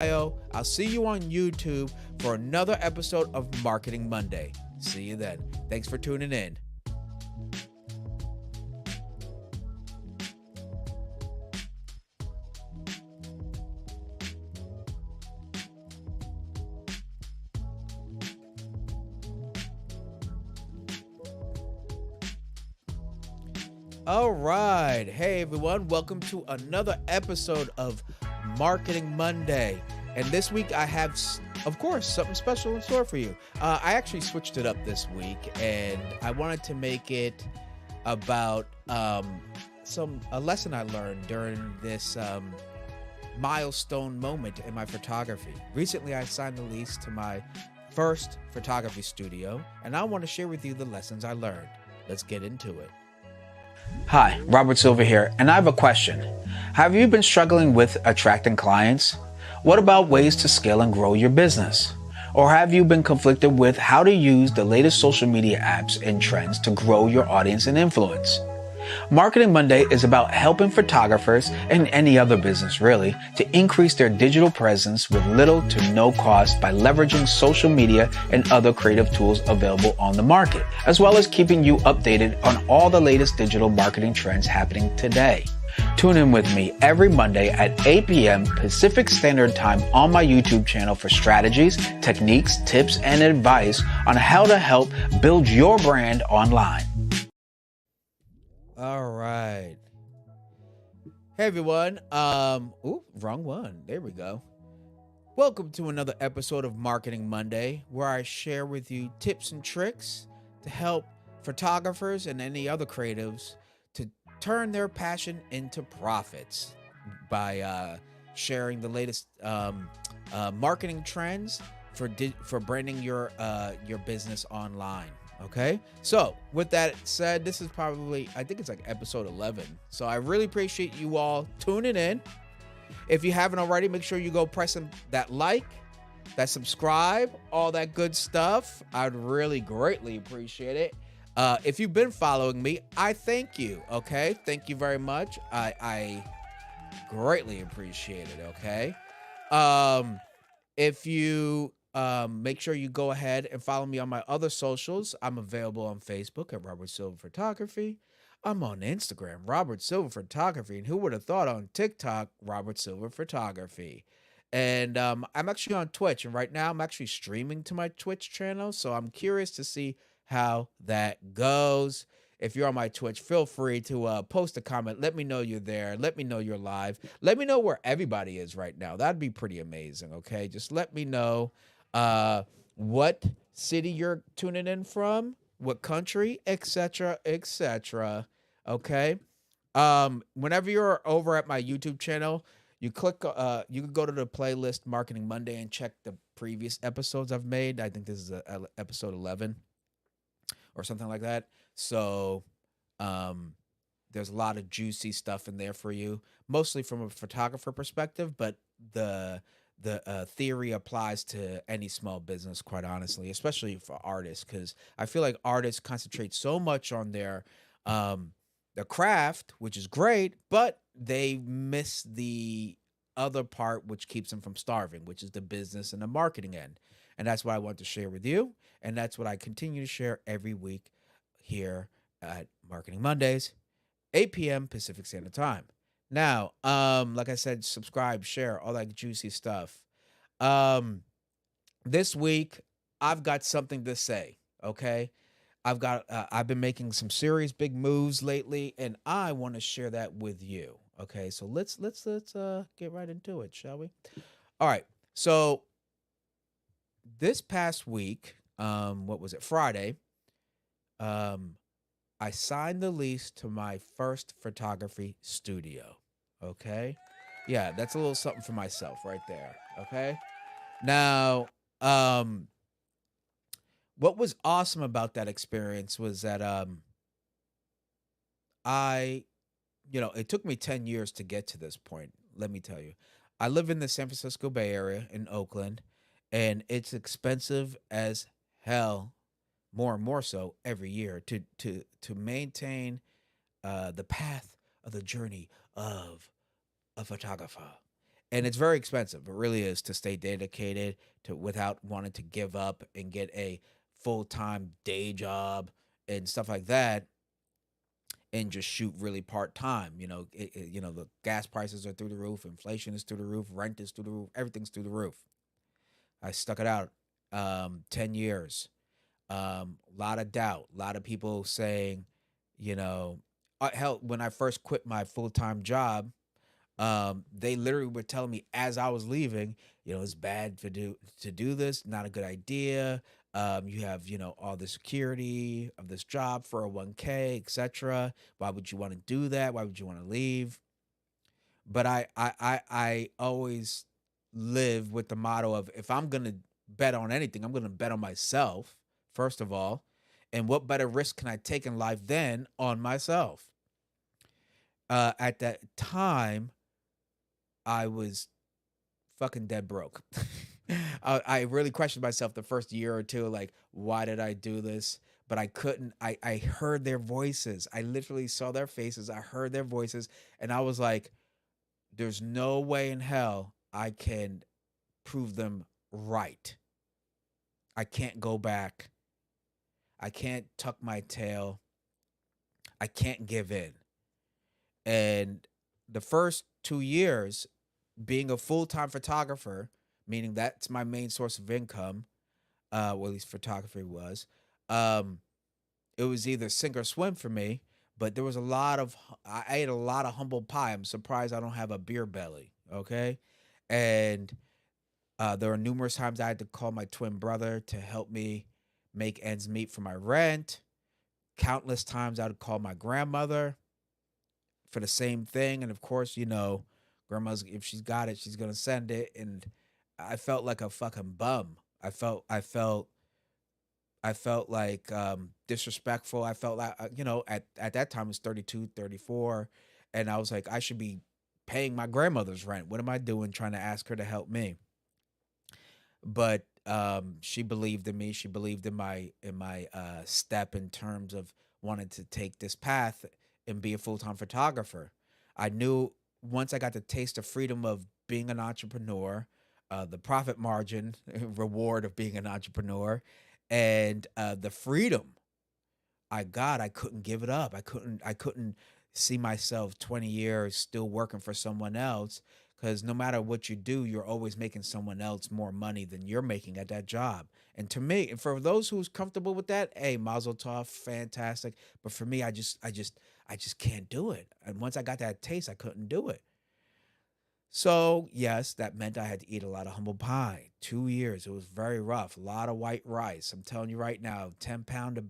I'll see you on YouTube for another episode of Marketing Monday. See you then. Thanks for tuning in. All right. Hey, everyone. Welcome to another episode of Marketing Monday. And this week I have, of course, something special in store for you. I actually switched it up this week, and I wanted to make it about a lesson I learned during this milestone moment in my photography. Recently, I signed the lease to my first photography studio, and I want to share with you the lessons I learned. Let's get into it. Hi, Robert Silver here, and I have a question. Have you been struggling with attracting clients? What about ways to scale and grow your business? Or have you been conflicted with how to use the latest social media apps and trends to grow your audience and influence? Marketing Monday is about helping photographers and any other business really to increase their digital presence with little to no cost by leveraging social media and other creative tools available on the market, as well as keeping you updated on all the latest digital marketing trends happening today. Tune in with me every Monday at 8 p.m. Pacific Standard Time on my YouTube channel for strategies, techniques, tips, and advice on how to help build your brand online. All right. Hey everyone. Wrong one. There we go. Welcome to another episode of Marketing Monday, where I share with you tips and tricks to help photographers and any other creatives to turn their passion into profits by sharing the latest marketing trends for branding your business online. Okay, so with that said, this is probably, I think it's like episode 11. So I really appreciate you all tuning in. If you haven't already, make sure you go pressing that like, that subscribe, all that good stuff. I'd really greatly appreciate it. If you've been following me, I thank you. Okay, thank you very much. I greatly appreciate it. Okay, if you make sure you go ahead and follow me on my other socials. I'm available on Facebook at Robert Silver Photography. I'm on Instagram, Robert Silver Photography. And who would have thought on TikTok, Robert Silver Photography? And I'm actually on Twitch. And right now I'm actually streaming to my Twitch channel. So I'm curious to see how that goes. If you're on my Twitch, feel free to post a comment. Let me know you're there. Let me know you're live. Let me know where everybody is right now. That'd be pretty amazing, okay? Just let me know what city you're tuning in from, what country, etc., etc. Okay. Whenever you're over at my YouTube channel, you can go to the playlist Marketing Monday and check the previous episodes I've made. I think this is episode 11 or something like that. So, there's a lot of juicy stuff in there for you, mostly from a photographer perspective, but the theory applies to any small business, quite honestly, especially for artists, because I feel like artists concentrate so much on their craft, which is great, but they miss the other part which keeps them from starving, which is the business and the marketing end. And that's what I want to share with you, and that's what I continue to share every week here at Marketing Mondays, 8 p.m. Pacific Standard Time. Now, like I said, subscribe, share, all that juicy stuff. Um, this week I've got something to say. Okay, I've been making some serious big moves lately, and I want to share that with you. Okay, so let's get right into it, shall we? All right. So this past week, what was it? Friday. Um, I signed the lease to my first photography studio. Okay. Yeah, that's a little something for myself right there. Okay. Now, what was awesome about that experience was that I, it took me 10 years to get to this point. Let me tell you. I live in the San Francisco Bay Area in Oakland, and it's expensive as hell, more and more so every year to maintain the path of the journey of a photographer. And it's very expensive. It really is, to stay dedicated to without wanting to give up and get a full-time day job and stuff like that, and just shoot really part-time. The gas prices are through the roof, inflation is through the roof, rent is through the roof, everything's through the roof. I stuck it out 10 years. A lot of doubt, a lot of people saying, you know, hell, when I first quit my full-time job, they literally were telling me as I was leaving, it's bad to do this, not a good idea. You have, all the security of this job, 401k, etc. Why would you want to do that? Why would you want to leave? But I always live with the motto of, if I'm gonna bet on anything, I'm gonna bet on myself, first of all. And what better risk can I take in life than on myself? At that time, I was fucking dead broke. I really questioned myself the first year or two, like, why did I do this? But I couldn't. I heard their voices. I literally saw their faces. I heard their voices, and I was like, there's no way in hell I can prove them right. I can't go back. I can't tuck my tail. I can't give in. And the first 2 years, being a full time photographer, meaning that's my main source of income, well, at least photography was, um, it was either sink or swim for me. But there was I ate a lot of humble pie. I'm surprised I don't have a beer belly. Okay. And there were numerous times I had to call my twin brother to help me make ends meet for my rent. Countless times I would call my grandmother for the same thing. And of course, grandma's, if she's got it, she's gonna send it. And I felt like a fucking bum. I felt like disrespectful. I felt like at that time it was 32, 34, and I was like, I should be paying my grandmother's rent. What am I doing trying to ask her to help me? But she believed in me. She believed in my step in terms of wanting to take this path and be a full-time photographer. I knew once I got the taste of freedom of being an entrepreneur, the profit margin reward of being an entrepreneur, and the freedom I couldn't give it up. I couldn't see myself 20 years still working for someone else, because no matter what you do, you're always making someone else more money than you're making at that job. And to me, and for those who's comfortable with that, hey, mazel tov, fantastic. But for me, I just can't do it. And once I got that taste, I couldn't do it. So, yes, that meant I had to eat a lot of humble pie. 2 years. It was very rough. A lot of white rice. I'm telling you right now, 10 pound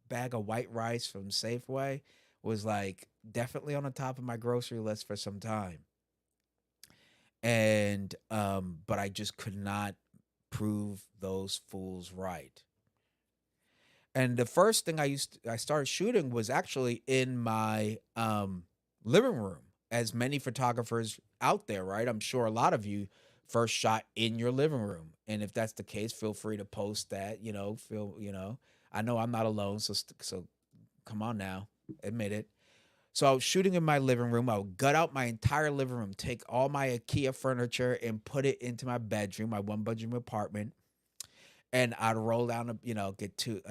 bag of white rice from Safeway was like definitely on the top of my grocery list for some time. And but I just could not prove those fools right. And the first thing I started shooting was actually in my living room, as many photographers out there, right? I'm sure a lot of you first shot in your living room. And if that's the case, feel free to post that, I know I'm not alone, so come on now, admit it. So I was shooting in my living room. I would gut out my entire living room, take all my IKEA furniture and put it into my bedroom, my one bedroom apartment, and I'd roll down, get two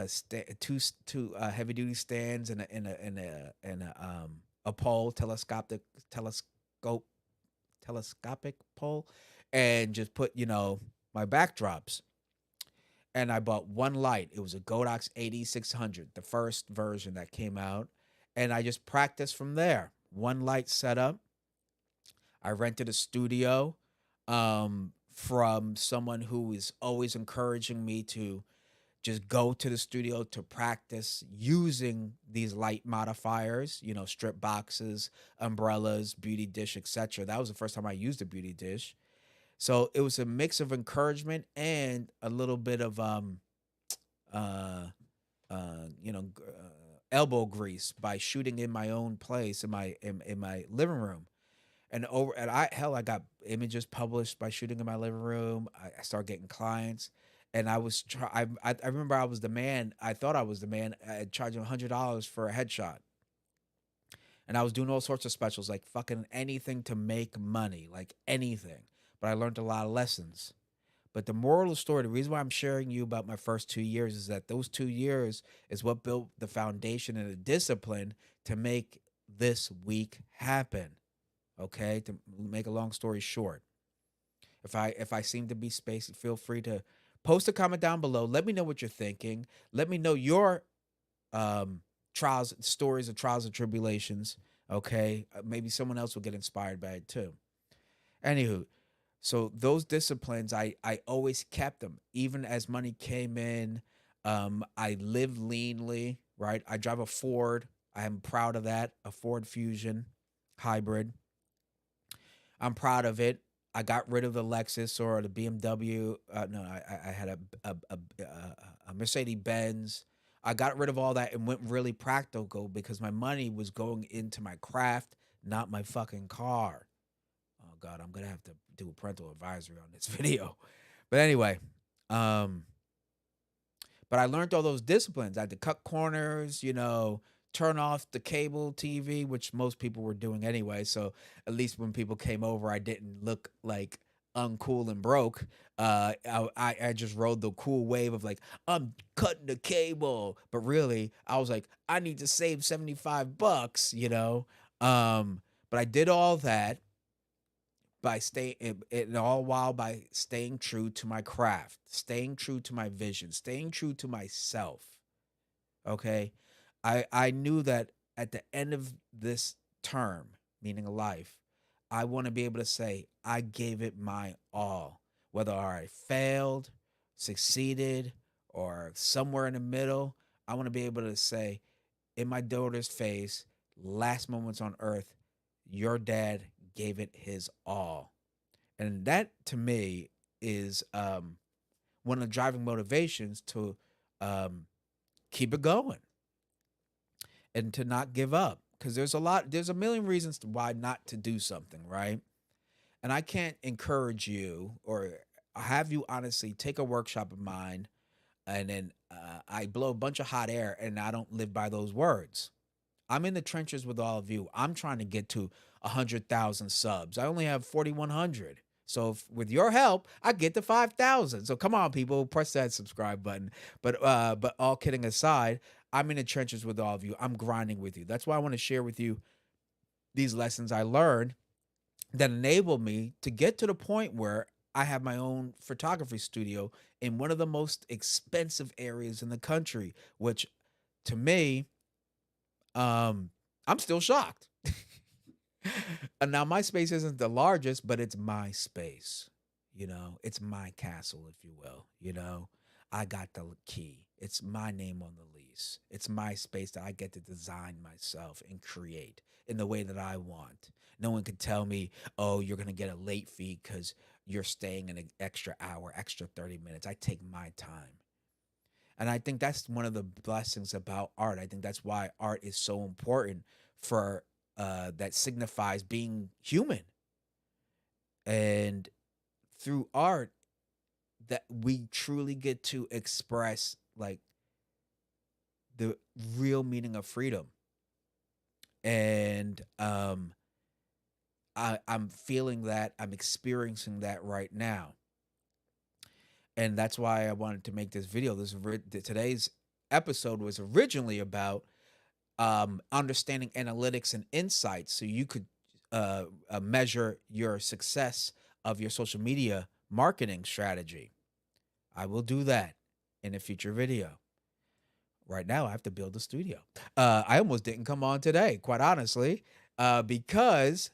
heavy duty stands and a pole, telescope telescopic pole, and just put my backdrops. And I bought one light. It was a Godox 8600, the first version that came out, and I just practiced from there. One light setup. I rented a studio from someone who is always encouraging me to just go to the studio to practice using these light modifiers, strip boxes, umbrellas, beauty dish, etc. That was the first time I used a beauty dish. So it was a mix of encouragement and a little bit of uh elbow grease by shooting in my own place in my living room. And I got images published by shooting in my living room. I started getting clients, and I remember I thought I was the man at charging $100 for a headshot. and I was doing all sorts of specials, like fucking anything to make money, like anything. But I learned a lot of lessons. But the moral of the story, the reason why I'm sharing you about my first 2 years is that those 2 years is what built the foundation and the discipline to make this week happen. Okay, to make a long story short, if I seem to be spacey, feel free to post a comment down below. Let me know what you're thinking. Let me know your um trials, stories of trials and tribulations. Okay, maybe someone else will get inspired by it too. Anywho, so those disciplines, I always kept them, even as money came in. I live leanly, right? I drive a Ford. I am proud of that, a Ford Fusion hybrid. I'm proud of it. I got rid of the Lexus or the BMW. No, I had a Mercedes Benz. I got rid of all that and went really practical because my money was going into my craft, not my fucking car. Oh God, I'm gonna have to do a parental advisory on this video. But anyway, um, but I learned all those disciplines. I had to cut corners, turn off the cable TV, which most people were doing anyway. So at least when people came over, I didn't look like uncool and broke. I just rode the cool wave of like, I'm cutting the cable. But really, I was like, I need to save $75, But I did all that by staying it all while by staying true to my craft, staying true to my vision, staying true to myself. Okay. I knew that at the end of this term, meaning a life, I want to be able to say I gave it my all. Whether I failed, succeeded, or somewhere in the middle, I want to be able to say in my daughter's face, last moments on earth, your dad gave it his all. And that to me is one of the driving motivations to um, keep it going and to not give up. Because there's a million reasons why not to do something, right? And I can't encourage you or have you honestly take a workshop of mine and then I blow a bunch of hot air and I don't live by those words. I'm in the trenches with all of you. I'm trying to get to 100,000 subs. I only have 4,100. So with your help, I get to 5,000. So come on, people, press that subscribe button. But all kidding aside, I'm in the trenches with all of you. I'm grinding with you. That's why I want to share with you these lessons I learned that enabled me to get to the point where I have my own photography studio in one of the most expensive areas in the country, which to me, I'm still shocked. And now my space isn't the largest, but it's my space. It's my castle, if you will. I got the key. It's my name on the lease. It's my space that I get to design myself and create in the way that I want. No one can tell me, oh, you're going to get a late fee because you're staying an extra hour, extra 30 minutes. I take my time. And I think that's one of the blessings about art. I think that's why art is so important for that signifies being human. And through art, that we truly get to express like the real meaning of freedom. And I'm feeling that, I'm experiencing that right now. And that's why I wanted to make this video. Today's episode was originally about understanding analytics and insights, so you could measure your success of your social media marketing strategy. I will do that in a future video. Right now, I have to build a studio. I almost didn't come on today, quite honestly, because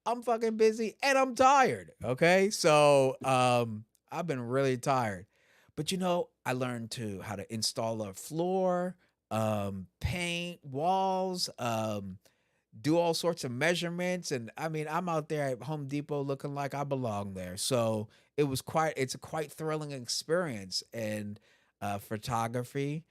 I'm fucking busy and I'm tired. Okay. So I've been really tired. But I learned how to install a floor, paint walls, do all sorts of measurements. And I mean, I'm out there at Home Depot looking like I belong there. So it's a quite thrilling experience. And photography,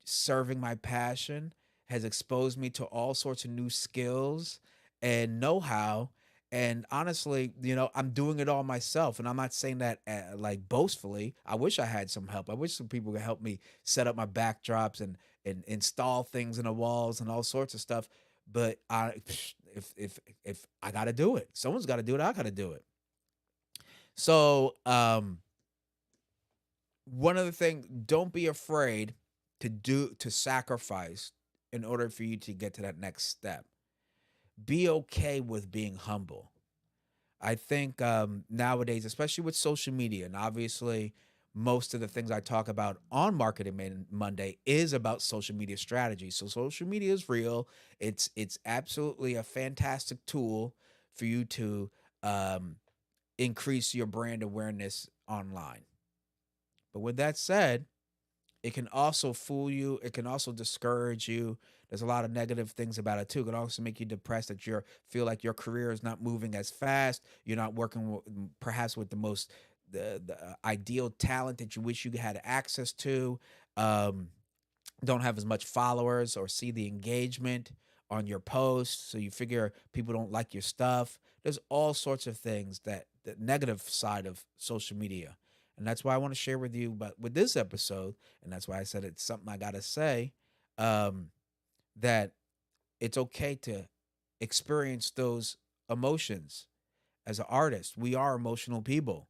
serving my passion, has exposed me to all sorts of new skills and know-how. And honestly, I'm doing it all myself. And I'm not saying that like boastfully. I wish I had some help. I wish some people could help me set up my backdrops and install things in the walls and all sorts of stuff. But if I got to do it, someone's got to do it. I got to do it. So one other thing, don't be afraid to sacrifice in order for you to get to that next step. Be okay with being humble. I think nowadays, especially with social media, and obviously most of the things I talk about on Monday is about social media strategy. So social media is real. It's absolutely a fantastic tool for you to um, increase your brand awareness online. But with that said, it can also fool you. It can also discourage you. There's a lot of negative things about it too. It can also make you depressed that you feel like your career is not moving as fast. You're not working perhaps with the most the ideal talent that you wish you had access to. Um, don't have as much followers or see the engagement on your posts, so you figure people don't like your stuff. There's all sorts of things that the negative side of social media, and that's why I want to share with you. But with this episode, and that's why I said it's something I gotta say, um, that it's okay to experience those emotions as an artist. We are emotional people,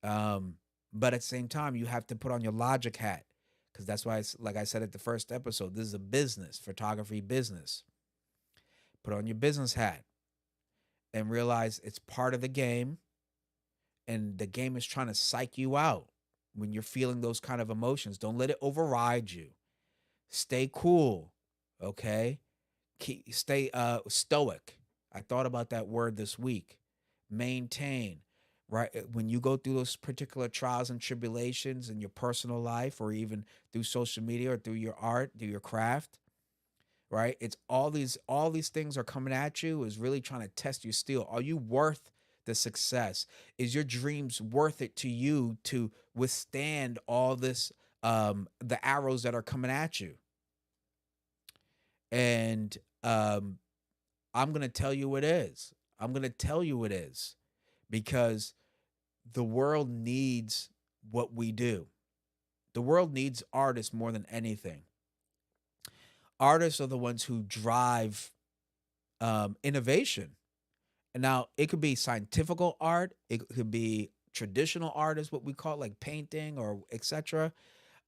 um, but at the same time, you have to put on your logic hat because that's why it's like I said at the first episode. This is a business, photography business. Put on your business hat and realize it's part of the game, and the game is trying to psych you out when you're feeling those kind of emotions. Don't let it override you. Stay cool, okay? Stay stoic. I thought about that word this week. Maintain, right? When you go through those particular trials and tribulations in your personal life, or even through social media or through your art, through your craft, right? It's all these things are coming at you is really trying to test your steel. Are you worth the success? Is your dreams worth it to you to withstand all this the arrows that are coming at you? And I'm going to tell you it is. I'm going to tell you it is because the world needs what we do. The world needs artists more than anything. Artists are the ones who drive innovation. And now it could be scientific art, it could be traditional art, is what we call it, like painting or etc.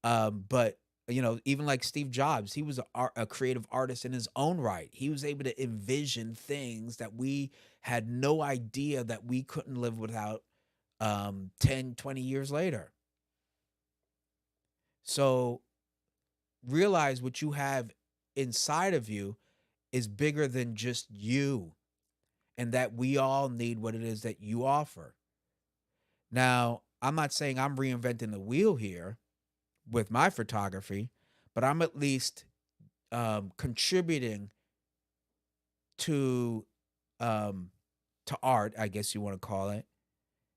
But even like Steve Jobs, he was a creative artist in his own right. He was able to envision things that we had no idea that we couldn't live without 10, 20 years later. So realize what you have inside of you is bigger than just you, and that we all need what it is that you offer. Now, I'm not saying I'm reinventing the wheel here with my photography, but I'm at least contributing to um, to art, I guess you want to call it,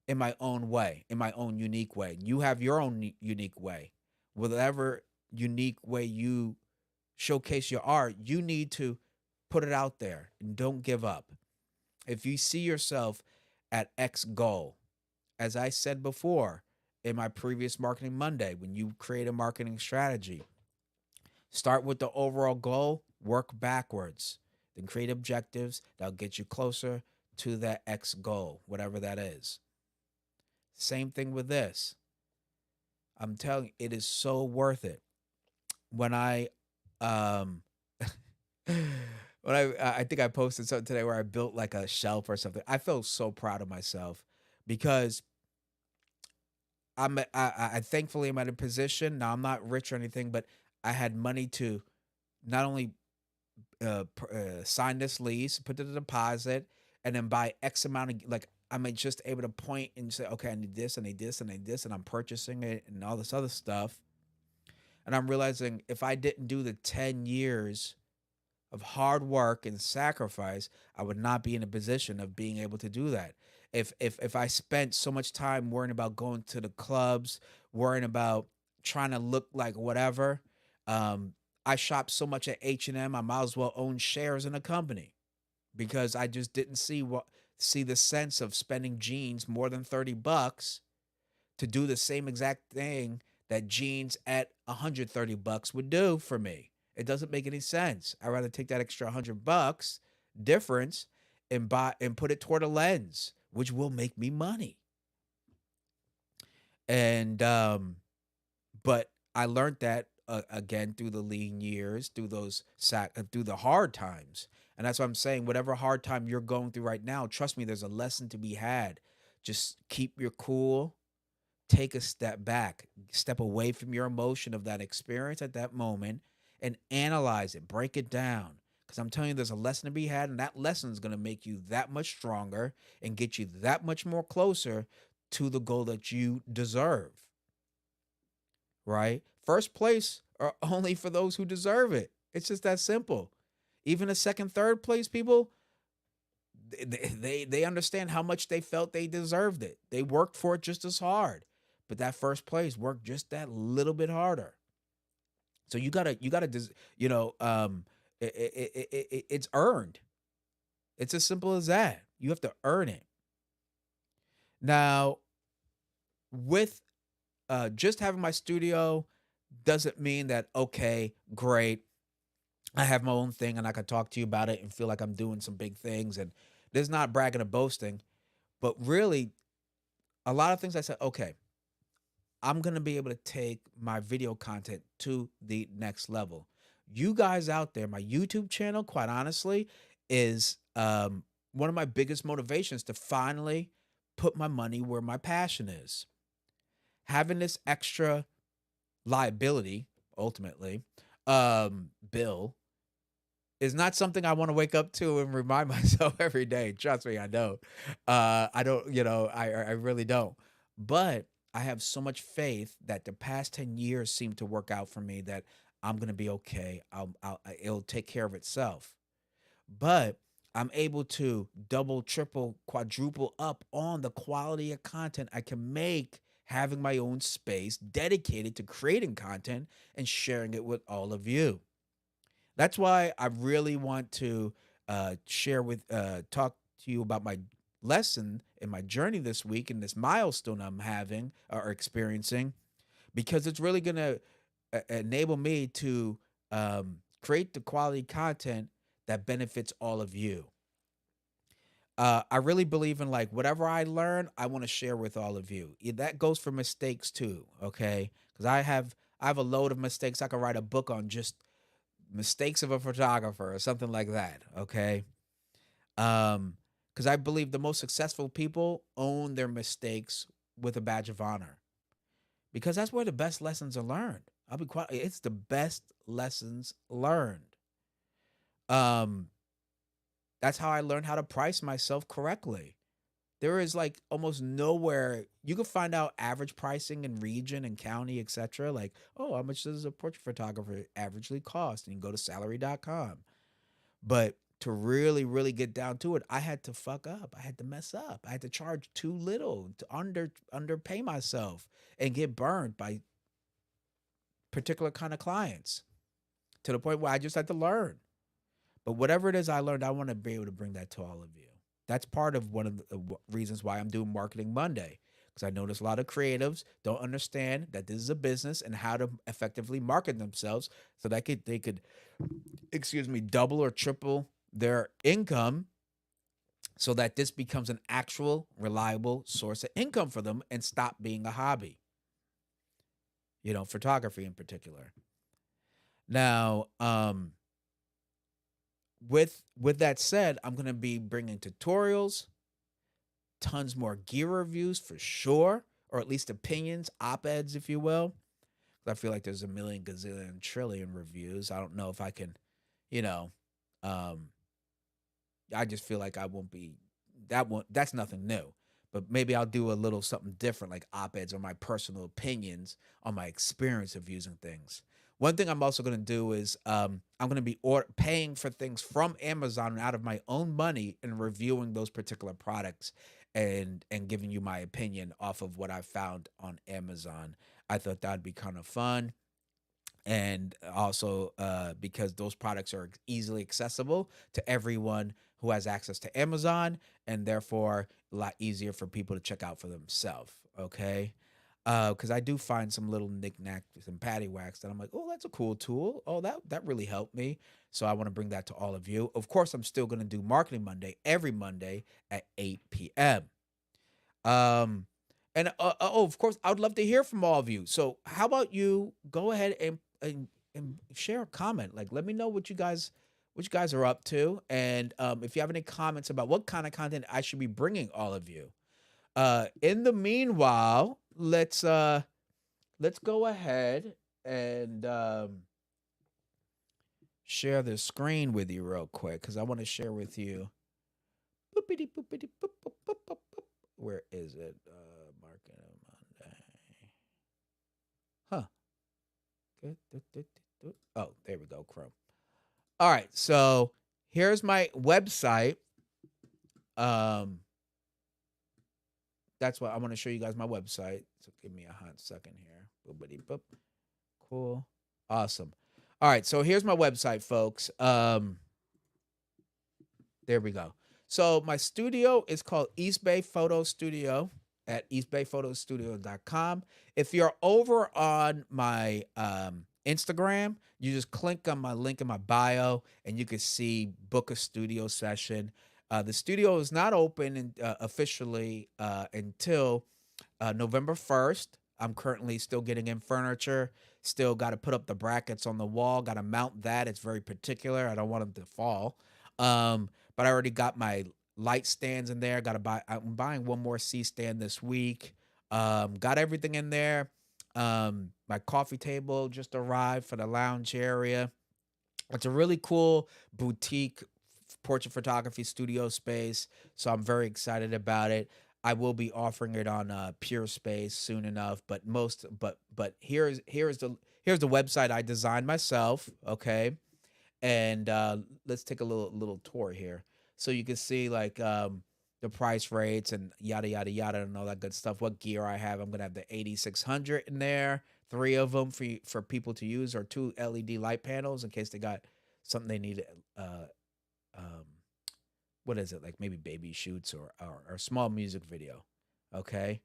in my own way, in my own unique way. You have your own unique way. Whatever unique way you showcase your art, you need to put it out there and don't give up. If you see yourself at X goal, as I said before in my previous Marketing Monday, when you create a marketing strategy, start with the overall goal, work backwards, then create objectives that'll get you closer to that X goal, whatever that is. Same thing with this. I'm telling you, it is so worth it. When I um when I think I posted something today where I built like a shelf or something. I felt so proud of myself because I thankfully am at a position now. I'm not rich or anything, but I had money to not only sign this lease, put the deposit, and then buy X amount of like I'm just able to point and say, okay, I need this, I need this, I need this, and I'm purchasing it and all this other stuff. And I'm realizing if I didn't do the 10 years of hard work and sacrifice, I would not be in a position of being able to do that. If I spent so much time worrying about going to the clubs, worrying about trying to look like whatever, um, I shop so much at H&M, I might as well own shares in a company because I just didn't see the sense of spending jeans more than $30 to do the same exact thing that jeans at $130 would do for me. It doesn't make any sense. I'd rather take that extra $100 difference and buy and put it toward a lens, which will make me money. And but I learned that again through the lean years, through through the hard times. And that's what I'm saying. Whatever hard time you're going through right now, trust me, there's a lesson to be had. Just keep your cool, take a step back, step away from your emotion of that experience at that moment and analyze it, break it down. Because I'm telling you, there's a lesson to be had, and that lesson is going to make you that much stronger and get you that much more closer to the goal that you deserve, right? First place are only for those who deserve it. It's just that simple. Even a second, third place people, they understand how much they felt they deserved it. They worked for it just as hard, but that first place worked just that little bit harder. So it's earned. It's as simple as that. You have to earn it. Now, with just having my studio doesn't mean that okay, great. I have my own thing and I can talk to you about it and feel like I'm doing some big things. And there's not bragging or boasting, but really, a lot of things I said, okay, I'm going to be able to take my video content to the next level. You guys out there, my YouTube channel, quite honestly, is one of my biggest motivations to finally put my money where my passion is. Having this extra liability, ultimately, bill is not something I want to wake up to and remind myself every day. Trust me, I know. I don't, I really don't. But I have so much faith that the past 10 years seem to work out for me that I'm gonna be okay. It'll take care of itself. But I'm able to double, triple, quadruple up on the quality of content I can make having my own space dedicated to creating content and sharing it with all of you. That's why I really want to talk to you about my lesson and my journey this week and this milestone I'm having or experiencing, because it's really going to enable me to create the quality content that benefits all of you. I really believe in like whatever I learn, I want to share with all of you. That goes for mistakes too, okay? Because I have a load of mistakes. I could write a book on just mistakes of a photographer or something like that, okay? Because I believe the most successful people own their mistakes with a badge of honor, because that's where the best lessons are learned. I'll be quiet. It's the best lessons learned. Um, that's how I learned how to price myself correctly. There is like almost nowhere you can find out average pricing in region and county, etc. Like, oh, how much does a portrait photographer averagely cost? And you can go to salary.com. But to really, really get down to it, I had to fuck up. I had to mess up. I had to charge too little to underpay myself and get burned by particular kind of clients to the point where I just had to learn. But whatever it is I learned, I want to be able to bring that to all of you. That's part of one of the reasons why I'm doing Marketing Monday. Because I notice a lot of creatives don't understand that this is a business and how to effectively market themselves so that they could, excuse me, double or triple their income so that this becomes an actual reliable source of income for them and stop being a hobby, photography in particular. Now, with that said, I'm going to be bringing tutorials, tons more gear reviews for sure, or at least opinions, op-eds, if you will. I feel like there's a million, gazillion, trillion reviews. I don't know if I can, you know, um, I just feel like I won't be that's nothing new. But maybe I'll do a little something different, like op-eds or my personal opinions on my experience of using things. One thing I'm also going to do is I'm going to be paying for things from Amazon out of my own money and reviewing those particular products and giving you my opinion off of what I found on Amazon. I thought that'd be kind of fun, and also because those products are easily accessible to everyone who has access to Amazon, and therefore a lot easier for people to check out for themselves. Okay. Because I do find some little knickknacks and paddywhacks that I'm like, oh, that's a cool tool. Oh, that really helped me. So I want to bring that to all of you. Of course, I'm still going to do Marketing Monday every Monday at 8 p.m. Um, and of course, I would love to hear from all of you. So how about you go ahead and share a comment? Like, let me know what you guys are up to, and if you have any comments about what kind of content I should be bringing all of you. In the meanwhile, let's go ahead and share the screen with you real quick because I want to share with you. Boopity, boopity, boop, boop, boop, boop, boop. Where is it? Marketing Monday. Huh. Oh, there we go, Chrome. All right, so here's my website. Um, that's what I want to show you guys my website. So give me a hot second here. Boopity boop. Cool. Awesome. All right, so here's my website, folks. There we go. So my studio is called East Bay Photo Studio at eastbayphotostudio.com. If you're over on my Instagram, you just click on my link in my bio and you can see book a studio session. The studio is not open officially until November 1st. I'm currently still getting in furniture. Still got to put up the brackets on the wall. Got to mount that. It's very particular. I don't want them to fall. But I already got my light stands in there. Got to buy. I'm buying one more C stand this week. Got everything in there. My coffee table just arrived for the lounge area. It's a really cool boutique portrait photography studio space, so I'm very excited about it. I will be offering it on Pure Space soon enough, but here's the website I designed myself. Okay, and let's take a little tour here, so you can see like the price rates and yada yada yada and all that good stuff. What gear I have? I'm gonna have the 8600 in there, three of them for people to use, or two LED light panels in case they got something they need. Uh, um, what is it, like maybe baby shoots or small music video. Okay.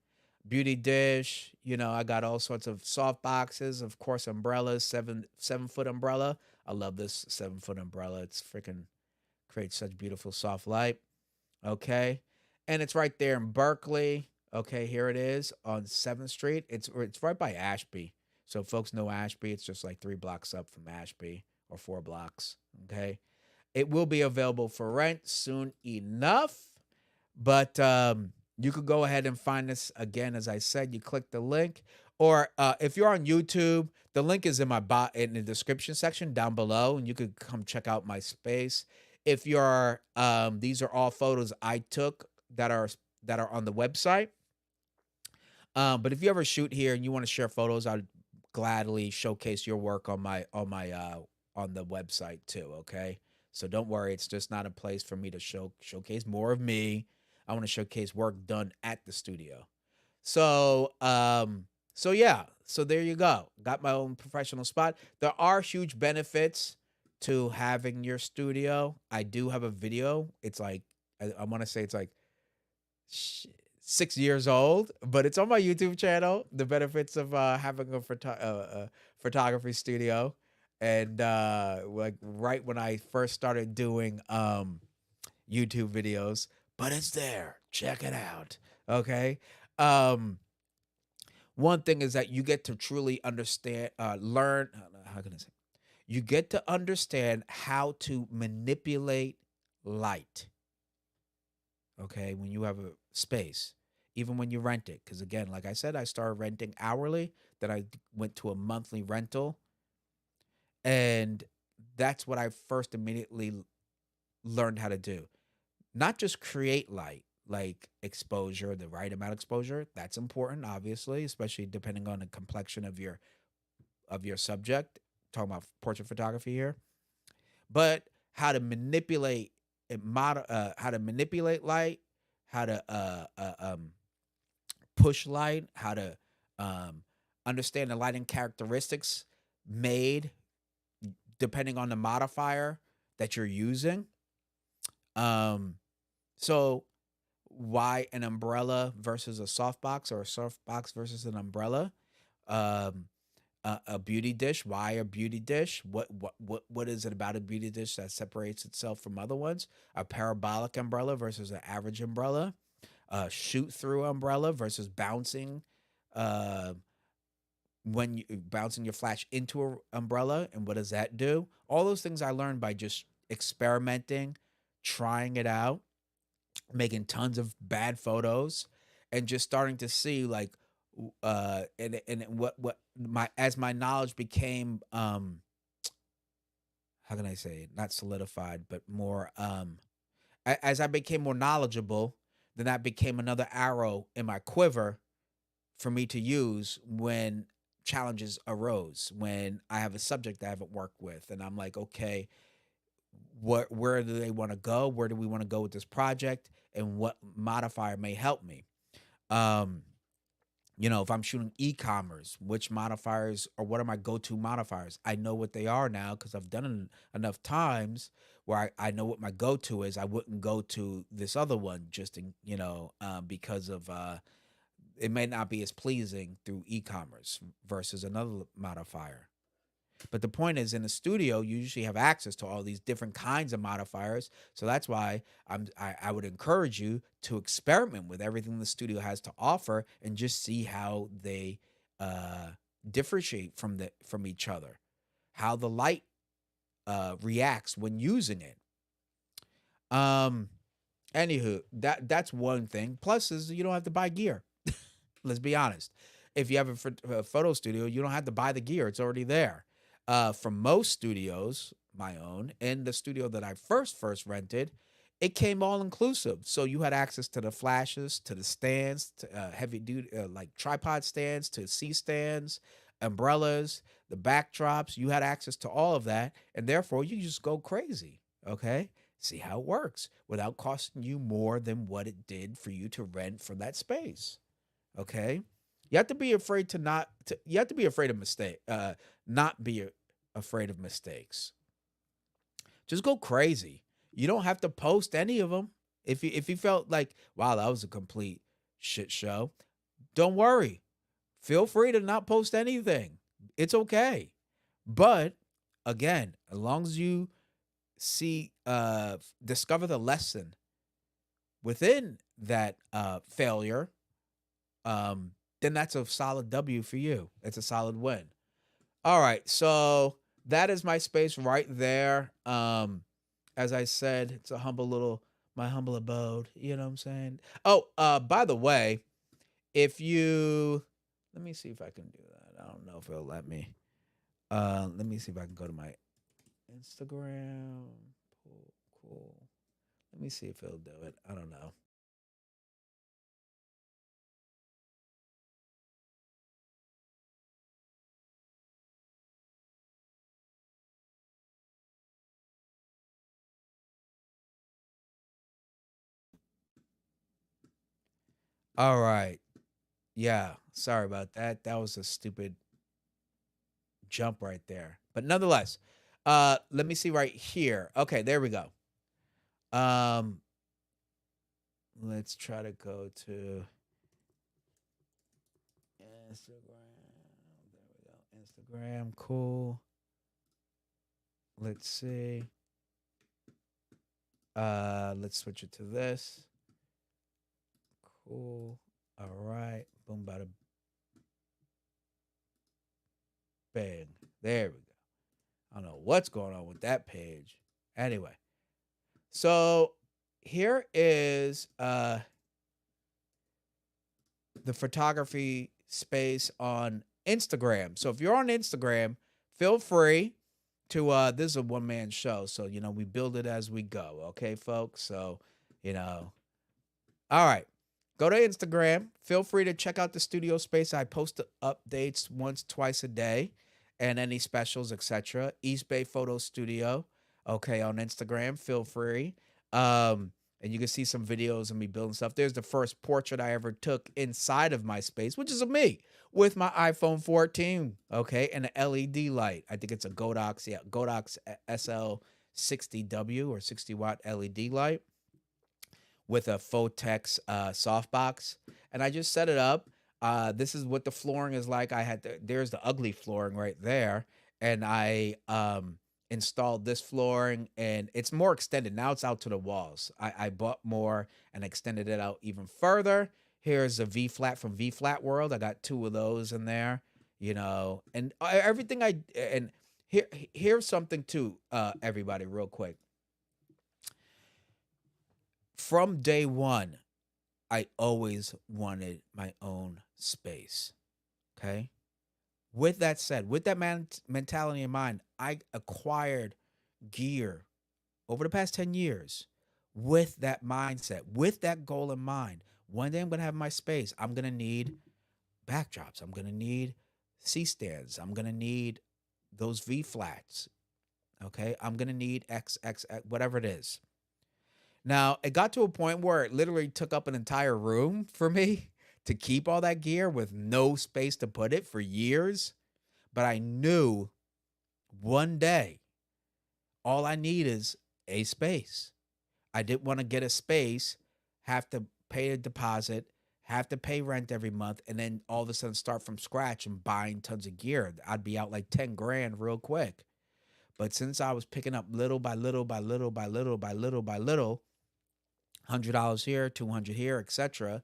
Beauty dish, I got all sorts of soft boxes, of course, umbrellas, 7 foot umbrella. I love this 7 foot umbrella. It's freaking creates such beautiful soft light. Okay. And it's right there in Berkeley. Okay, here it is on 7th Street. It's right by Ashby. So if folks know Ashby, it's just like 3 blocks up from Ashby, or 4 blocks. Okay. It will be available for rent soon enough, but you could go ahead and find this again. As I said, you click the link, or if you're on YouTube, the link is in the description section down below, and you could come check out my space. If you're, these are all photos I took that are on the website. But if you ever shoot here and you want to share photos, I'd gladly showcase your work on the website too. Okay, so don't worry, it's just not a place for me to showcase more of me. I want to showcase work done at the studio. So yeah, so there you go. Got my own professional spot. There are huge benefits to having your studio. I do have a video. It's like I want to say it's like 6 years old, but it's on my YouTube channel. The benefits of having a photography studio, and like right when I first started doing YouTube videos, but it's there. Check it out. Okay. Um, One thing is that you get to truly understand, learn. How can I say? You get to understand how to manipulate light. Okay, when you have a space, even when you rent it, because again, like I said, I started renting hourly, then went to a monthly rental, and that's what I first immediately learned how to do. Not just create light, like exposure, the right amount of exposure. That's important, obviously, especially depending on the complexion of your subject. Talking about portrait photography here, but how to manipulate how to manipulate light, how to push light, how to um, understand the lighting characteristics made depending on the modifier that you're using. Um, so why an umbrella versus a softbox, or a softbox versus an umbrella. Um, a beauty dish. Why a beauty dish? What is it about a beauty dish that separates itself from other ones? A parabolic umbrella versus an average umbrella. A shoot through umbrella versus bouncing. Uh, when you bouncing your flash into an umbrella, and what does that do? All those things I learned by just experimenting, trying it out, making tons of bad photos, and just starting to see like and what my as my knowledge became how can I say it? Not solidified, but more as I became more knowledgeable, then that became another arrow in my quiver for me to use when challenges arose, when I have a subject I haven't worked with and I'm like, okay, what where do they want to go? Where do we want to go with this project? And what modifier may help me? Um, if I'm shooting e-commerce, which modifiers or what are my go-to modifiers? I know what they are now because I've done it enough times where I know what my go-to is. I wouldn't go to this other one just because of it may not be as pleasing through e-commerce versus another modifier. But the point is, in the studio, you usually have access to all these different kinds of modifiers. So that's why I would encourage you to experiment with everything the studio has to offer and just see how they uh, differentiate from each other, how the light reacts when using it. Um, Anywho, that's one thing. Plus, is you don't have to buy gear. Let's be honest. If you have a photo studio, you don't have to buy the gear; it's already there. From most studios, my own, and the studio that I first rented, it came all inclusive. So you had access to the flashes, to the stands, to heavy duty like tripod stands, to C stands, umbrellas, the backdrops. You had access to all of that, and therefore you just go crazy. Okay, see how it works without costing you more than what it did for you to rent from that space. Okay. You have to be afraid to not to, you have to be afraid of mistake not be afraid of mistakes. Just go crazy. You don't have to post any of them. If you felt like, wow, that was a complete shit show, don't worry. Feel free to not post anything. It's okay. But again, as long as you see discover the lesson within that failure, um, then that's a solid W for you. It's a solid win. All right, so that is my space right there. As I said, it's a humble little my humble abode. You know what I'm saying? Oh, by the way, if you let me see if I can do that. I don't know if it'll let me. Let me see if I can go to my Instagram. Cool, cool. Let me see if it'll do it. I don't know. All right. Yeah, sorry about that. That was a stupid jump right there. But nonetheless, let me see right here. Okay, there we go. Um, let's try to go to Instagram. There we go. Instagram, cool. Let's see. Let's switch it to this. Cool. All right. Boom, bada bang. There we go. I don't know what's going on with that page. Anyway, so here is the photography space on Instagram. So if you're on Instagram, feel free to this is a one man show. So we build it as we go, okay, folks? So, you know, all right. Go to Instagram. Feel free to check out the studio space. I post updates once, twice a day, and any specials, etc. East Bay Photo Studio. Okay, on Instagram. Feel free. And you can see some videos of me building stuff. There's the first portrait I ever took inside of my space, which is of me with my iPhone 14. Okay, and an LED light. I think it's a Godox, Godox SL 60W or 60 watt LED light with a Fotex softbox, and I just set it up. This is what the flooring is like. There's the ugly flooring right there, and I installed this flooring, and it's more extended now. It's out to the walls. I bought more and extended it out even further. Here's a V flat from V Flat World. I got two of those in there, and everything and here's something too, everybody, real quick. From day one, I always wanted my own space. Okay. With that said, with that mentality in mind, I acquired gear over the past 10 years with that mindset, with that goal in mind. One day I'm going to have my space. I'm going to need backdrops. I'm going to need C stands. I'm going to need those V flats. Okay. I'm going to need XX, whatever it is. Now, it got to a point where it literally took up an entire room for me to keep all that gear with no space to put it for years. But I knew one day all I need is a space. I didn't want to get a space, have to pay a deposit, have to pay rent every month, and then all of a sudden start from scratch and buying tons of gear. I'd be out like 10 grand real quick. But since I was picking up little by little by little by little by little by little, $100 here, 200 here, etc.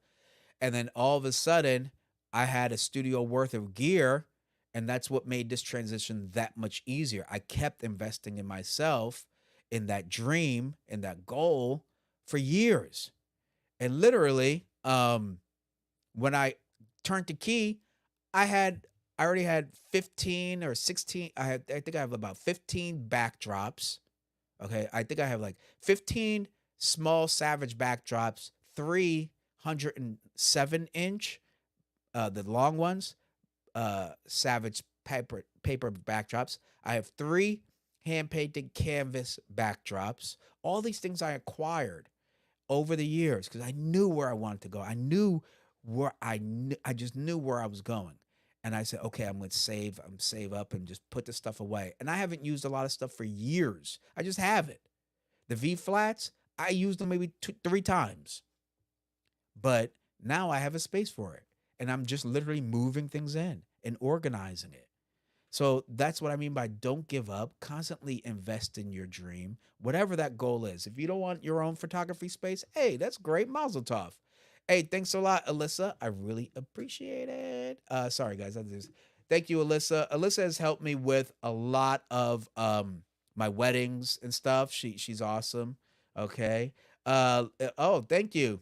And then all of a sudden, I had a studio worth of gear, and that's what made this transition that much easier. I kept investing in myself, in that dream, in that goal for years. And literally, when I turned the key, I already had 15 or 16. I think I have about 15 backdrops. Okay. I think I have like 15 small Savage backdrops, 307-inch, the long ones, Savage paper backdrops. I have 3 hand painted canvas backdrops. All these things I acquired over the years because I knew where I wanted to go. I knew where I just knew where I was going. And I said, okay, I'm going to save up and just put the stuff away. And I haven't used a lot of stuff for years. I just haven't. The V flats, I used them maybe 3 times. But now I have a space for it. And I'm just literally moving things in and organizing it. So that's what I mean by don't give up. Constantly invest in your dream, whatever that goal is. If you don't want your own photography space, hey, that's great. Mazel tov. Hey, thanks a lot, Alyssa. I really appreciate it. Sorry, guys. Thank you, Alyssa. Alyssa has helped me with a lot of my weddings and stuff. She's awesome. Okay. Oh, thank you.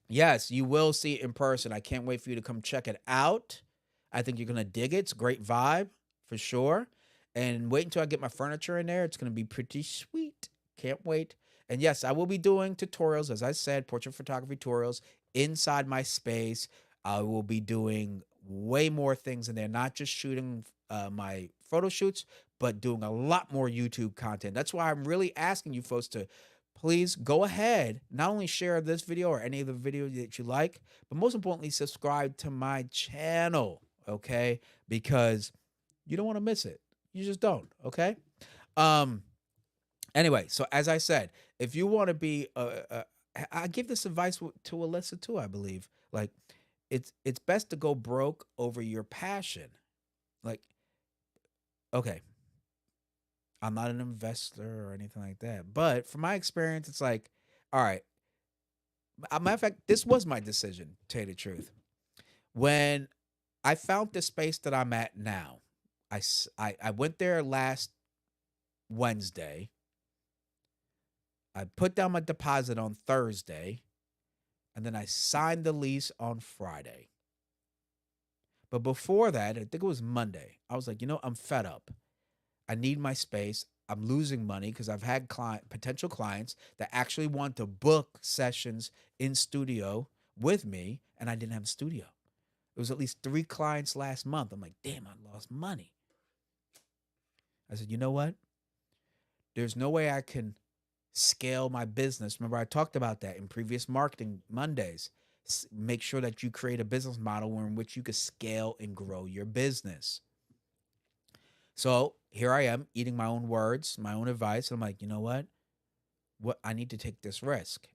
Yes, you will see it in person. I can't wait for you to come check it out. I think you're gonna dig it. It's a great vibe for sure. And wait until I get my furniture in there. It's gonna be pretty sweet. Can't wait. And yes, I will be doing tutorials, as I said, portrait photography tutorials inside my space. I will be doing way more things in there, not just shooting my photo shoots, but doing a lot more YouTube content. That's why I'm really asking you folks to please go ahead, not only share this video or any of the videos that you like, but most importantly, subscribe to my channel, okay? Because you don't want to miss it. You just don't, okay? Um, anyway, so as I said, if you want to be, I give this advice to Alyssa too, I believe. Like, it's best to go broke over your passion. Like, okay, I'm not an investor or anything like that. But from my experience, it's like, all right. Matter of fact, this was my decision, to tell you the truth. When I found the space that I'm at now, I went there last Wednesday. I put down my deposit on Thursday, and then I signed the lease on Friday. But before that, I think it was Monday, I was like, I'm fed up. I need my space. I'm losing money because I've had potential clients that actually want to book sessions in studio with me, and I didn't have a studio. It was at least 3 clients last month. I'm like, damn, I lost money. I said, you know what? There's no way I can scale my business. Remember, I talked about that in previous Marketing Mondays. Make sure that you create a business model in which you can scale and grow your business. So here I am eating my own words, my own advice. I'm like, you know what? What I need to take this risk.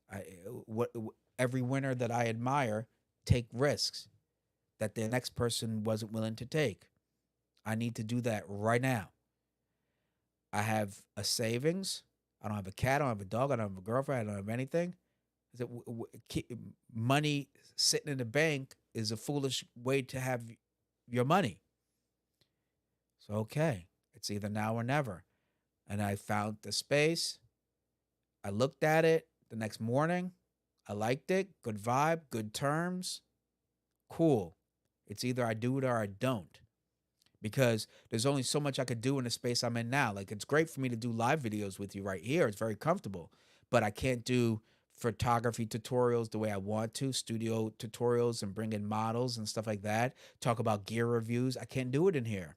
What every winner that I admire take risks that the next person wasn't willing to take. I need to do that right now. I have a savings. I don't have a cat. I don't have a dog. I don't have a girlfriend. I don't have anything. Money sitting in the bank is a foolish way to have your money. So, okay, it's either now or never. And I found the space. I looked at it the next morning. I liked it. Good vibe, good terms. Cool. It's either I do it or I don't, because there's only so much I could do in the space I'm in now. Like, it's great for me to do live videos with you right here. It's very comfortable, but I can't do photography tutorials the way I want to, studio tutorials and bring in models and stuff like that. Talk about gear reviews. I can't do it in here.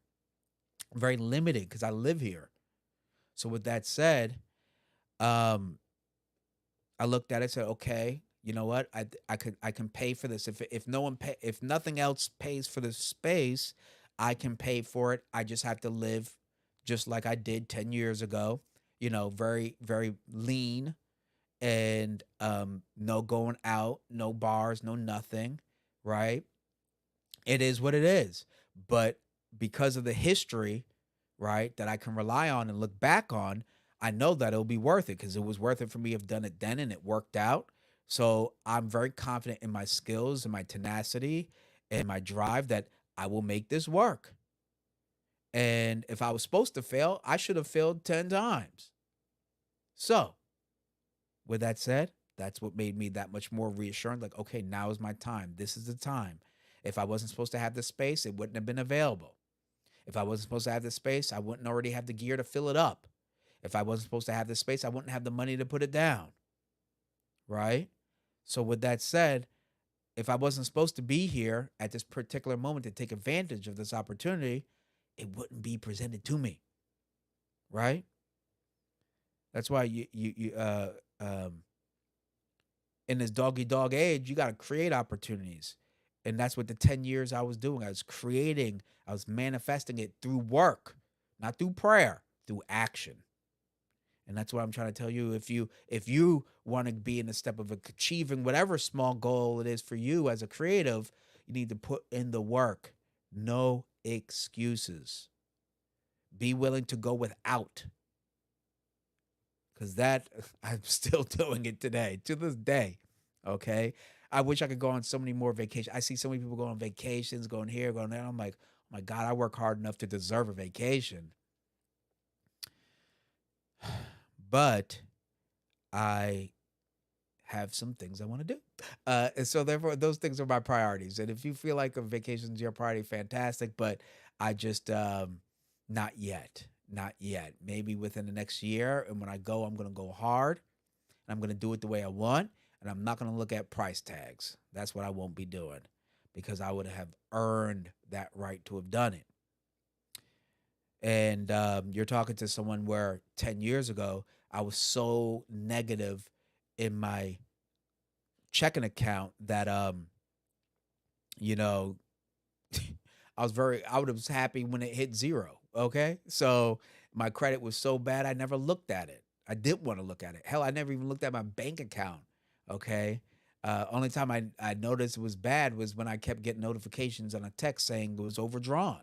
I'm very limited because I live here. So with that said, um, I looked at it, said, okay, you know what? I can pay for this. If no one pay, if nothing else pays for the space, I can pay for it. I just have to live just like I did 10 years ago. Very very lean, and no going out, no bars, no nothing, right? It is what it is. But because of the history, right, that I can rely on and look back on, I know that it'll be worth it because it was worth it for me to have done it then and it worked out. So I'm very confident in my skills and my tenacity and my drive that I will make this work. And if I was supposed to fail, I should have failed 10 times. So, with that said, that's what made me that much more reassuring. Like, okay, now is my time. This is the time. If I wasn't supposed to have the space, it wouldn't have been available. If I wasn't supposed to have the space, I wouldn't already have the gear to fill it up. If I wasn't supposed to have the space, I wouldn't have the money to put it down. Right? So, with that said, if I wasn't supposed to be here at this particular moment to take advantage of this opportunity, it wouldn't be presented to me. Right? That's why in this doggy dog age, you got to create opportunities. And that's what the 10 years I was doing. I was creating, I was manifesting it through work, not through prayer, through action. And that's what I'm trying to tell you. If you want to be in the step of achieving whatever small goal it is for you as a creative, you need to put in the work. No excuses. Be willing to go without. Because that, I'm still doing it today, to this day. Okay. I wish I could go on so many more vacations. I see so many people go on vacations, going here, going there. I'm like, oh my God, I work hard enough to deserve a vacation. But I have some things I want to do. And so therefore those things are my priorities. And if you feel like a vacation is your priority, fantastic. But I just not yet. Not yet. Maybe within the next year. And when I go, I'm gonna go hard and I'm gonna do it the way I want. And I'm not gonna look at price tags. That's what I won't be doing, because I would have earned that right to have done it. And you're talking to someone where 10 years ago I was so negative in my checking account that you know I would have happy when it hit zero. Okay. So my credit was so bad, I never looked at it. I didn't want to look at it. Hell, I never even looked at my bank account. Okay. Only time I noticed it was bad was when I kept getting notifications on a text saying it was overdrawn.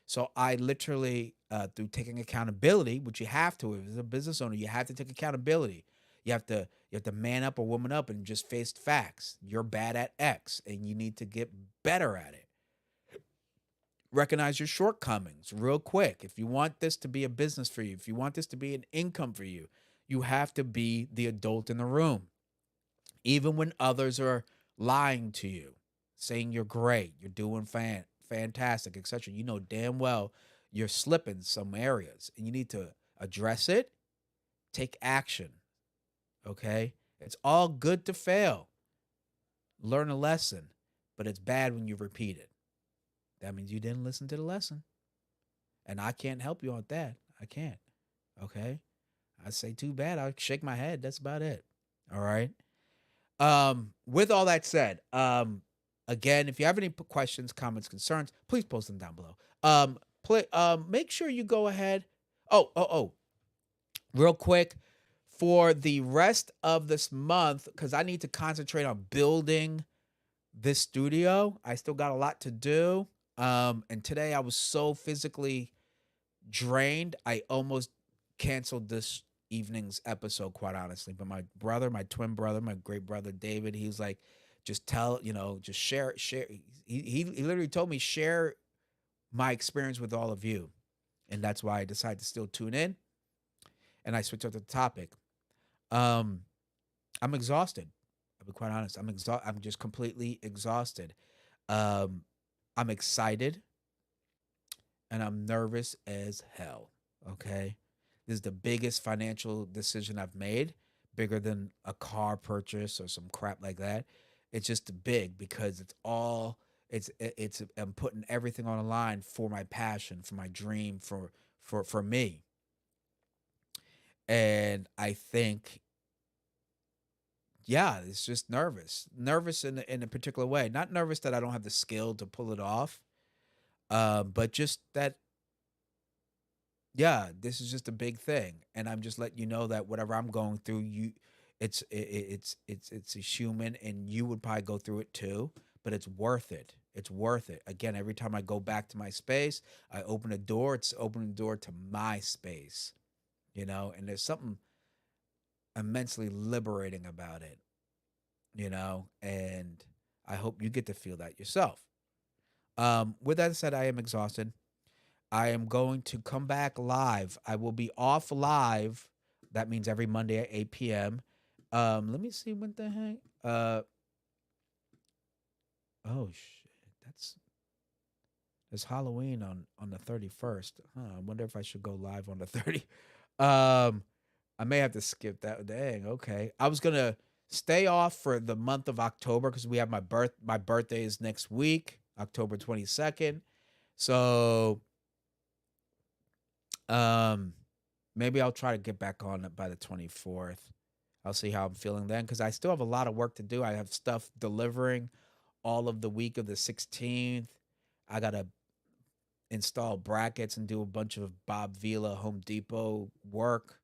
So I literally, through taking accountability, which you have to, as a business owner, you have to take accountability. You have to man up or woman up and just face facts. You're bad at X, and you need to get better at it. Recognize your shortcomings real quick. If you want this to be a business for you, if you want this to be an income for you, you have to be the adult in the room. Even when others are lying to you, saying you're great, you're doing fantastic, etc. You know damn well you're slipping some areas and you need to address it, take action. Okay? It's all good to fail. Learn a lesson, but it's bad when you repeat it. That means you didn't listen to the lesson. And I can't help you on that. I can't. Okay? I say too bad. I'll shake my head. That's about it. All right. With all that said, again, if you have any questions, comments, concerns, please post them down below. Make sure you go ahead. Oh, real quick, for the rest of this month, because I need to concentrate on building this studio. I still got a lot to do. And today I was so physically drained, I almost canceled this evening's episode, quite honestly. But my brother, my twin brother, my great brother David, he was like, just tell, just share. He literally told me, share my experience with all of you. And that's why I decided to still tune in. And I switched up the topic. Um, I'm exhausted. I'll be quite honest. I'm just completely exhausted. Um, I'm excited and I'm nervous as hell. Okay. This is the biggest financial decision I've made, bigger than a car purchase or some crap like that. It's just big because I'm putting everything on the line for my passion, for my dream, for me. And I think, yeah, it's just nervous in a particular way. Not nervous that I don't have the skill to pull it off, but just that, yeah, this is just a big thing, and I'm just letting you know that whatever I'm going through, it's a human, and you would probably go through it too. But it's worth it. It's worth it. Again, every time I go back to my space, I open a door. It's opening the door to my space, and there's something immensely liberating about it, and I hope you get to feel that yourself. With that said, I am exhausted. I am going to come back live. I will be off live. That means every Monday at 8 p.m. Let me see what the heck. Oh shit. It's Halloween on the 31st. I wonder if I should go live on the 30th. I may have to skip that. Dang, okay. I was gonna stay off for the month of October because we have my birthday is next week, October 22nd. So maybe I'll try to get back on it by the 24th. I'll see how I'm feeling then because I still have a lot of work to do. I have stuff delivering all of the week of the 16th. I gotta install brackets and do a bunch of Bob Vila Home Depot work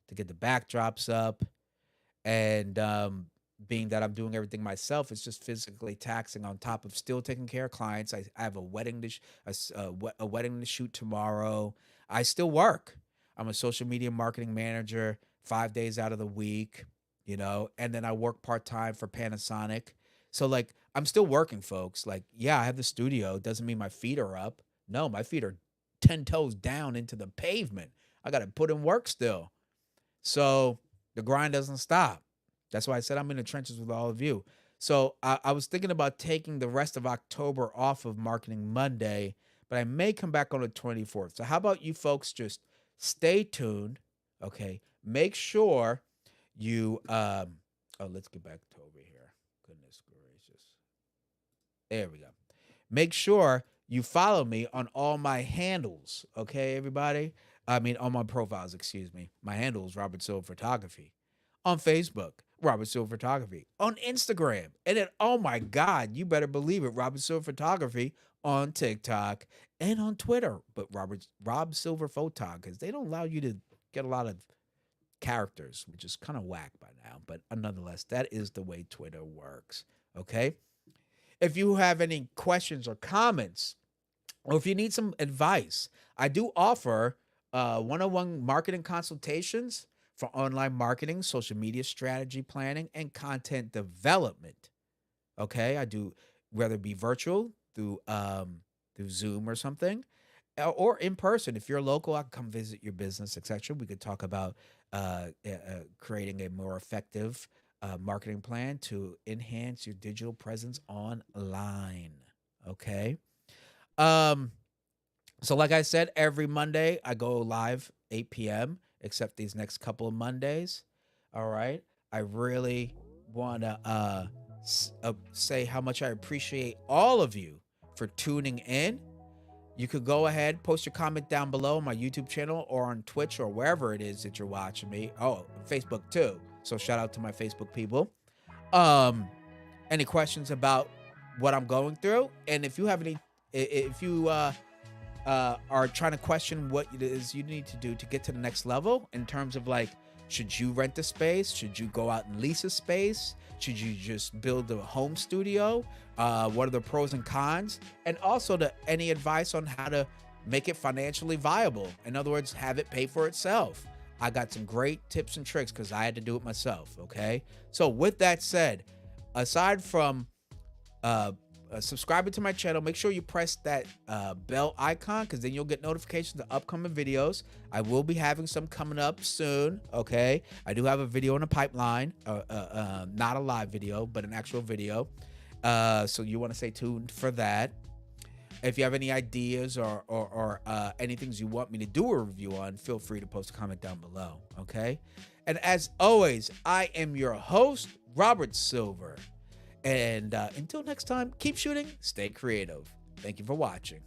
to get the backdrops up. And being that I'm doing everything myself, it's just physically taxing on top of still taking care of clients. I have a wedding a wedding to shoot tomorrow. I still work. I'm a social media marketing manager 5 days out of the week, and then I work part-time for Panasonic. So like I'm still working, folks. Like, yeah, I have the studio. It doesn't mean my feet are up. No, my feet are 10 toes down into the pavement. I got to put in work still. So the grind doesn't stop. That's why I said I'm in the trenches with all of you. So I was thinking about taking the rest of October off of Marketing Monday, but I may come back on the 24th. So how about you folks just stay tuned, okay? Make sure you let's get back to over here. Goodness gracious. There we go. Make sure you follow me on all my handles, okay, everybody? I mean, on my profiles, excuse me. My handle is Robert Silva Photography. On Facebook, Robert Silva Photography. On Instagram. And then, oh my God, you better believe it, Robert Silva Photography on TikTok and on Twitter. But Rob Silver Photog, because they don't allow you to get a lot of characters, which is kind of whack by now. But nonetheless, that is the way Twitter works, okay? If you have any questions or comments, or if you need some advice, I do offer one-on-one marketing consultations for online marketing, social media strategy planning, and content development. Okay, I do, whether it be virtual through Zoom or something, or in person. If you're local, I can come visit your business, etc. We could talk about creating a more effective marketing plan to enhance your digital presence online. Okay. So like I said, every Monday I go live 8 p.m. except these next couple of Mondays. All right. I really want to say how much I appreciate all of you for tuning in. You could go ahead, post your comment down below on my YouTube channel or on Twitch or wherever it is that you're watching me. Oh, Facebook too. So shout out to my Facebook people. Any questions about what I'm going through? And if you have any, if you are trying to question what it is you need to do to get to the next level in terms of like Should you rent a space? Should you go out and lease a space? Should you just build a home studio? What are the pros and cons? And also any advice on how to make it financially viable. In other words, have it pay for itself. I got some great tips and tricks because I had to do it myself. Okay. So with that said, aside from subscribing to my channel, make sure you press that bell icon, because then you'll get notifications of upcoming videos. I will be having some coming up soon. Okay. I do have a video in the pipeline, not a live video, but an actual video. So you want to stay tuned for that. If you have any ideas or any things you want me to do a review on, feel free to post a comment down below, okay? And as always, I am your host, Robert Silver. And until next time, keep shooting, stay creative. Thank you for watching.